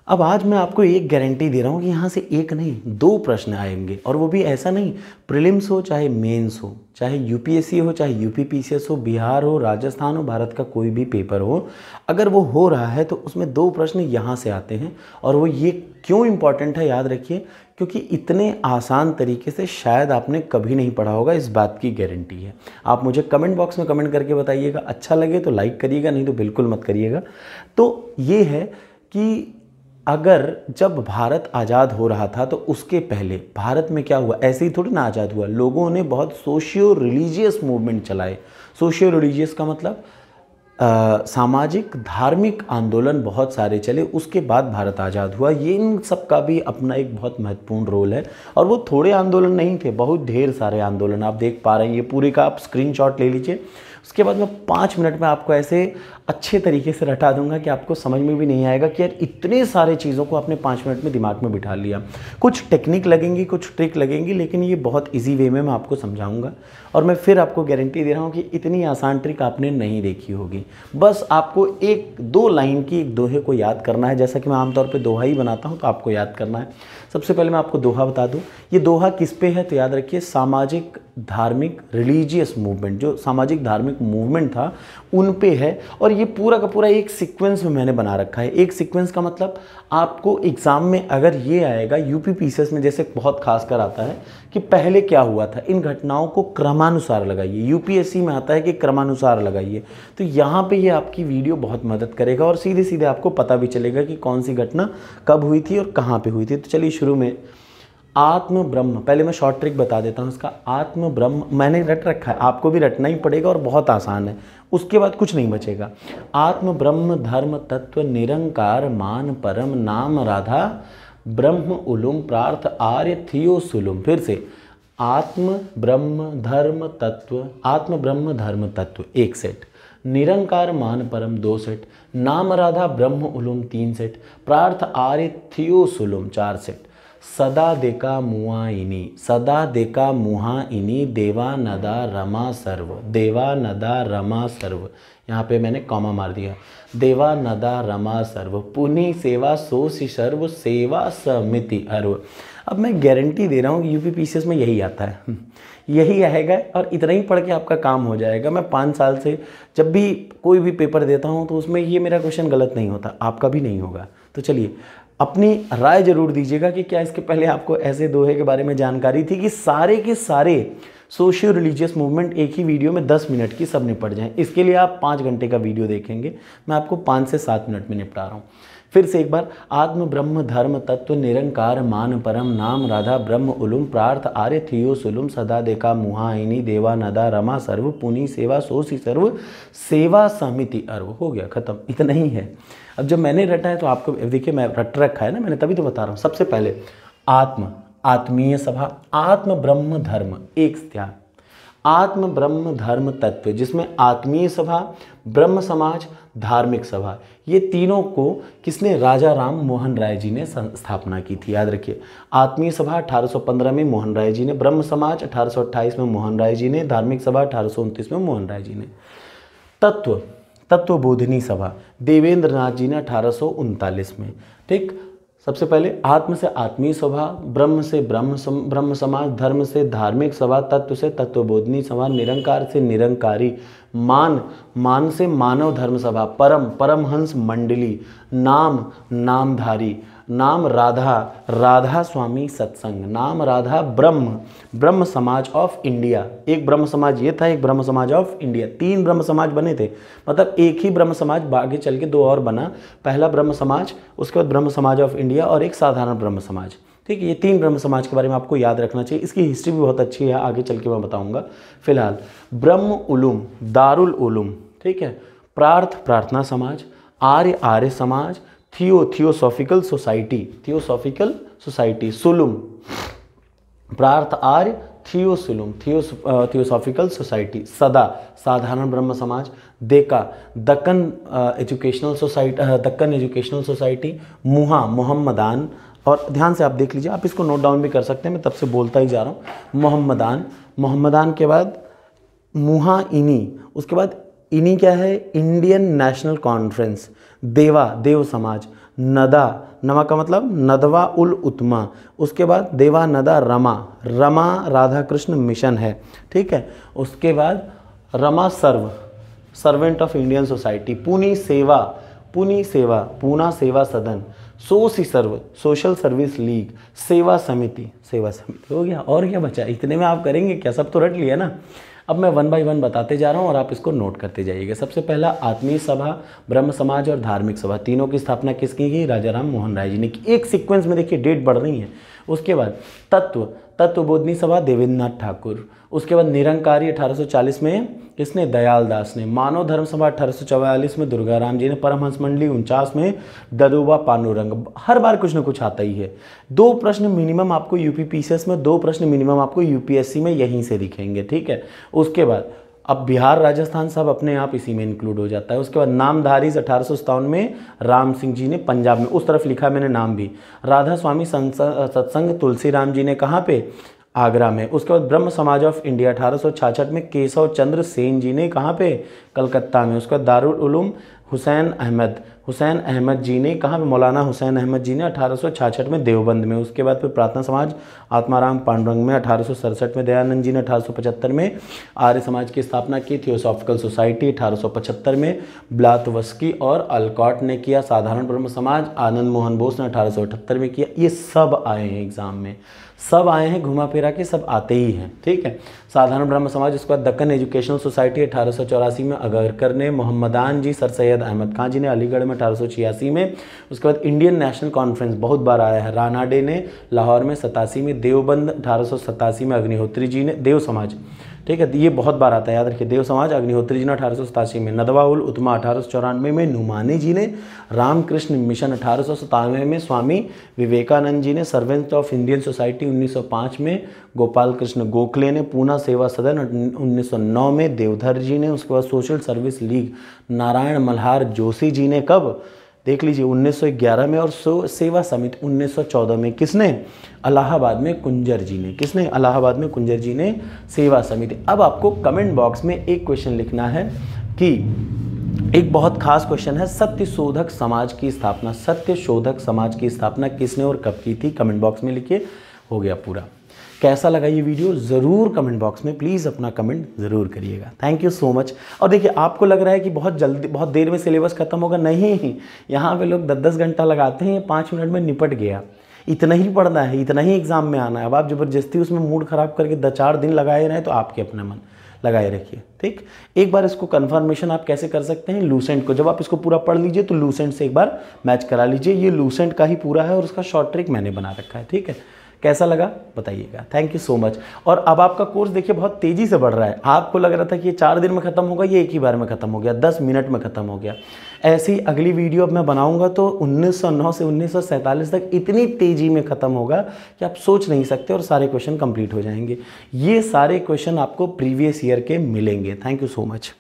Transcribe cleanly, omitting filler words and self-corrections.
अब आज मैं आपको एक गारंटी दे रहा हूँ कि यहाँ से एक नहीं दो प्रश्न आएंगे, और वो भी ऐसा नहीं प्रीलिम्स हो चाहे मेंस हो, चाहे यूपीएससी हो चाहे यूपीपीसीएस हो, बिहार हो, राजस्थान हो, भारत का कोई भी पेपर हो, अगर वो हो रहा है तो उसमें दो प्रश्न यहाँ से आते हैं। और वो ये क्यों इम्पॉर्टेंट है याद रखिए, क्योंकि इतने आसान तरीके से शायद आपने कभी नहीं पढ़ा होगा, इस बात की गारंटी है। आप मुझे कमेंट बॉक्स में कमेंट करके बताइएगा, अच्छा लगे तो लाइक करिएगा, नहीं तो बिल्कुल मत करिएगा। तो ये है कि अगर जब भारत आज़ाद हो रहा था तो उसके पहले भारत में क्या हुआ, ऐसे ही थोड़ी ना आज़ाद हुआ, लोगों ने बहुत सोशियो रिलीजियस मूवमेंट चलाए। सोशियो रिलीजियस का मतलब सामाजिक धार्मिक आंदोलन बहुत सारे चले, उसके बाद भारत आज़ाद हुआ। ये इन सब का भी अपना एक बहुत महत्वपूर्ण रोल है, और वो थोड़े आंदोलन नहीं थे, बहुत ढेर सारे आंदोलन आप देख पा रहे हैं। ये पूरे का आप स्क्रीनशॉट ले लीजिए, उसके बाद मैं 5 मिनट में आपको ऐसे अच्छे तरीके से रटा दूंगा कि आपको समझ में भी नहीं आएगा कि यार इतने सारे चीज़ों को आपने 5 मिनट में दिमाग में बिठा लिया। कुछ टेक्निक लगेंगी, कुछ ट्रिक लगेंगी, लेकिन ये बहुत इजी वे में मैं आपको समझाऊंगा। और मैं फिर आपको गारंटी दे रहा हूँ कि इतनी आसान ट्रिक आपने नहीं देखी होगी। बस आपको एक दो लाइन की एक दोहे को याद करना है, जैसा कि मैं आमतौर पर दोहा ही बनाता हूँ, तो आपको याद करना है। सबसे पहले मैं आपको दोहा बता दूँ, ये दोहा किस पे है, तो याद रखिए सामाजिक धार्मिक रिलीजियस मूवमेंट, जो सामाजिक धार्मिक मूवमेंट था उन पे है। और ये पूरा का पूरा एक सीक्वेंस में मैंने बना रखा है। एक सीक्वेंस का मतलब आपको एग्जाम में अगर ये आएगा, यूपीपीसीएस में जैसे बहुत खास कर आता है कि पहले क्या हुआ था, इन घटनाओं को क्रमानुसार लगाइए। यूपीएससी में आता है कि क्रमानुसार लगाइए, तो यहाँ पे ये आपकी वीडियो बहुत मदद करेगा और सीधे सीधे आपको पता भी चलेगा कि कौन सी घटना कब हुई थी और कहाँ पे हुई थी। तो चलिए शुरू में आत्म ब्रह्म, पहले मैं शॉर्ट ट्रिक बता देता हूँ इसका। आत्म ब्रह्म मैंने रट रखा है, आपको भी रटना ही पड़ेगा और बहुत आसान है, उसके बाद कुछ नहीं बचेगा। आत्म ब्रह्म धर्म तत्व निरंकार मान परम नाम राधा ब्रह्म उलुम प्रार्थ आर्य थियो सुलुम। फिर से आत्म ब्रह्म धर्म तत्व, आत्म ब्रह्म धर्म तत्व 1 सेट, निरंकार मान परम 2 सेट, नाम राधा ब्रह्म उलुम 3 सेट, प्रार्थ आर्य थियो सुलुम 4 सेट, सदा देका मुआइनी, सदा देका मुहाइनी देवा नदा रमा सर्व, देवा नदा रमा सर्व, यहाँ पे मैंने कॉमा मार दिया, देवा नदा रमा सर्व, पुनि सेवा सोसि सर्व सेवा समिति अर्व। अब मैं गारंटी दे रहा हूँ कि यूपीपीसीएस में यही आता है, यही आएगा और इतना ही पढ़ के आपका काम हो जाएगा। मैं 5 साल से जब भी कोई भी पेपर देता हूँ तो उसमें ये मेरा क्वेश्चन गलत नहीं होता, आपका भी नहीं होगा। तो चलिए अपनी राय जरूर दीजिएगा कि क्या इसके पहले आपको ऐसे दोहे के बारे में जानकारी थी कि सारे के सारे सोशियो रिलीजियस मूवमेंट एक ही वीडियो में 10 मिनट की सब निपट जाएं। इसके लिए आप 5 घंटे का वीडियो देखेंगे, मैं आपको 5 से 7 मिनट में निपटा रहा हूँ। फिर से एक बार, आत्म ब्रह्म धर्म तत्व निरंकार मान परम नाम राधा ब्रह्म उलुम प्रार्थ आर्य थियो सुलुम सदा देखा मुहाइनी देवा नदा रमा सर्व पुनि सेवा सोसी सर्व सेवा समिति अर्व। हो गया, खत्म, इतना ही है। अब जब मैंने रटा है तो आपको देखिए, मैं रट रखा है ना मैंने, तभी तो बता रहा हूँ। सबसे पहले आत्म, आत्मीय सभा, आत्म ब्रह्म धर्म 1 त्याग, आत्म ब्रह्म धर्म तत्व जिसमें आत्मीय सभा, ब्रह्म समाज, धार्मिक सभा, ये तीनों को किसने, राजा राम मोहन राय जी ने स्थापना की थी। याद रखिए, आत्मीय सभा 1815 में मोहन राय जी ने, ब्रह्म समाज 1828 में मोहन राय जी ने, धार्मिक सभा 1829 में मोहन राय जी ने। तत्व, तत्वबोधिनी सभा देवेंद्र नाथ जी ने 1839 में। ठीक, सबसे पहले आत्म से आत्मीय सभा, ब्रह्म से ब्रह्म समाज, धर्म से धार्मिक सभा, तत्व से तत्वबोधिनी सभा, निरंकार से निरंकारी, मान से मानव धर्म सभा, परमहंस मंडली, नामधारी, नाम राधा स्वामी सत्संग, नाम राधा ब्रह्म समाज ऑफ इंडिया। एक ब्रह्म समाज ये था, एक ब्रह्म समाज ऑफ इंडिया, 3 ब्रह्म समाज बने थे, मतलब एक ही ब्रह्म समाज आगे चल के 2 और बना। पहला ब्रह्म समाज, उसके बाद ब्रह्म समाज ऑफ इंडिया और एक साधारण ब्रह्म समाज। ठीक है, ये 3 ब्रह्म समाज के बारे में आपको याद रखना चाहिए। इसकी हिस्ट्री भी बहुत अच्छी है, आगे चल के मैं बताऊंगा। फिलहाल ब्रह्म उलूम, दारुल उलूम, ठीक है, प्रार्थना समाज, आर्य समाज, थियोसॉफिकल सोसाइटी, सुलुम, प्रार्थ आर्य, थियो सुलुम, थियोसॉफिकल सोसाइटी, सदा साधारण ब्रह्म समाज, देका दक्कन एजुकेशनल सोसाइटी, मुहा मोहम्मदान, और ध्यान से आप देख लीजिए, आप इसको नोट डाउन भी कर सकते हैं, मैं तब से बोलता ही जा रहा हूँ। मोहम्मदान के बाद मुहा इनी, उसके बाद इनी क्या है, इंडियन नेशनल कॉन्फ्रेंस, देव समाज, नदा, नमा का मतलब नदवा उल उत्मा, उसके बाद देवा नदा रमा, रमा राधा कृष्ण मिशन है, ठीक है। उसके बाद रमा सर्व, सर्वेंट ऑफ इंडियन सोसाइटी, पुनी सेवा, पुनी सेवा, पूना सेवा सदन, सोसी सर्व, सोशल सर्विस लीग, सेवा समिति, सेवा समिति हो गया। और क्या बचा, इतने में आप करेंगे क्या, सब तो रट लिया ना। अब मैं 1 बाय 1 बताते जा रहा हूँ और आप इसको नोट करते जाइएगा। सबसे पहला आत्मीय सभा, ब्रह्म समाज और धार्मिक सभा, तीनों की स्थापना किसकी की, राजा राम मोहन राय जी ने की। एक सीक्वेंस में देखिए डेट बढ़ रही है। उसके बाद तत्व, तत्वबोधनी सभा देवेंद्र नाथ ठाकुर। उसके बाद निरंकारी 1840 में किसने, दयाल दास ने। मानव धर्म सभा 1844 में दुर्गा राम जी ने। परमहंस मंडली 49 में ददोबा पांडुरंग। हर बार कुछ ना कुछ आता ही है। 2 प्रश्न मिनिमम आपको यूपी पीसीएस में, 2 प्रश्न मिनिमम आपको यूपीएससी में यहीं से दिखेंगे, ठीक है। उसके बाद अब बिहार राजस्थान सब अपने आप इसी में इंक्लूड हो जाता है। उसके बाद नामधारी 1857 में राम सिंह जी ने पंजाब में, उस तरफ लिखा मैंने नाम भी। राधा स्वामी सत्संग तुलसी राम जी ने कहाँ पे, आगरा में। उसके बाद ब्रह्म समाज ऑफ इंडिया 1866 में केशव चंद्र सेन जी ने, कहाँ पे, कलकत्ता में। उसके बाद दारुल उलूम हुसैन अहमद जी ने, कहाँ पे, मौलाना हुसैन अहमद जी ने 1866 में देवबंद में। उसके बाद फिर प्रार्थना समाज आत्माराम पांडुरंग में 1867 में। दयानंद जी ने 1875 में आर्य समाज की स्थापना की। थियोसॉफिकल सोसाइटी 1875 में ब्लातवस्की और अल्कॉट ने किया। साधारण ब्रह्म समाज आनंद मोहन बोस ने 1878 में किया। ये सब आए हैं एग्जाम में, सब आए हैं, घुमा फिरा के सब आते ही हैं, ठीक है। साधारण ब्रह्म समाज, उसके बाद दक्कन एजुकेशनल सोसाइटी 1884 में अगरकर ने। मोहम्मदान जी, सर सैयद अहमद खान जी ने अलीगढ़ में 1886 में। उसके बाद इंडियन नेशनल कॉन्फ्रेंस बहुत बार आया है, रानाडे ने लाहौर में 87 में। देवबंद 1887 में अग्निहोत्री जी ने, देव समाज, ठीक है, ये बहुत बार आता है, याद रखिए। देव समाज अग्निहोत्री जी ने 1887 में। नदवा उल उतमा 1894 में। नुमानी जी ने। रामकृष्ण मिशन 1897 में। स्वामी विवेकानंद जी ने। सर्वेंट ऑफ इंडियन सोसाइटी 1905 में। गोपाल कृष्ण गोखले ने। पूना सेवा सदन 1909 में देवधर जी ने। उसके बाद social service league Narayan Malhar Joshi ji ने, कब, देख लीजिए, 1911 में। और सेवा समिति 1914 में, किसने, इलाहाबाद में कुंजर जी ने। किसने, इलाहाबाद में कुंजर जी ने सेवा समिति। अब आपको कमेंट बॉक्स में एक क्वेश्चन लिखना है कि एक बहुत खास क्वेश्चन है, सत्य शोधक समाज की स्थापना, सत्य शोधक समाज की स्थापना किसने और कब की थी, कमेंट बॉक्स में लिखिए। हो गया पूरा। कैसा लगा ये वीडियो ज़रूर कमेंट बॉक्स में प्लीज़ अपना कमेंट ज़रूर करिएगा। Thank you so much. और देखिए, आपको लग रहा है कि बहुत जल्दी, बहुत देर में सिलेबस खत्म होगा, नहीं, यहाँ पे लोग 10-10 घंटा लगाते हैं, 5 मिनट में निपट गया। इतना ही पढ़ना है, इतना ही एग्जाम में आना है। अब आप ज़बरदस्ती उसमें मूड ख़राब करके 2-4 दिन लगाए रहें तो आपके अपना मन, लगाए रखिए, ठीक। एक बार इसको कंफर्मेशन आप कैसे कर सकते हैं, लूसेंट को, जब आप इसको पूरा पढ़ लीजिए तो लूसेंट से एक बार मैच करा लीजिए। ये लूसेंट का ही पूरा है और उसका शॉर्ट ट्रिक मैंने बना रखा है, ठीक है। कैसा लगा बताइएगा। Thank you so much. और अब आपका कोर्स देखिए बहुत तेज़ी से बढ़ रहा है। आपको लग रहा था कि ये 4 दिन में ख़त्म होगा, ये एक ही बार में ख़त्म हो गया, 10 मिनट में ख़त्म हो गया। ऐसी अगली वीडियो अब मैं बनाऊंगा तो 1909 से 1947 तक इतनी तेज़ी में ख़त्म होगा कि आप सोच नहीं सकते, और सारे क्वेश्चन कंप्लीट हो जाएंगे। ये सारे क्वेश्चन आपको प्रीवियस ईयर के मिलेंगे। Thank you so much.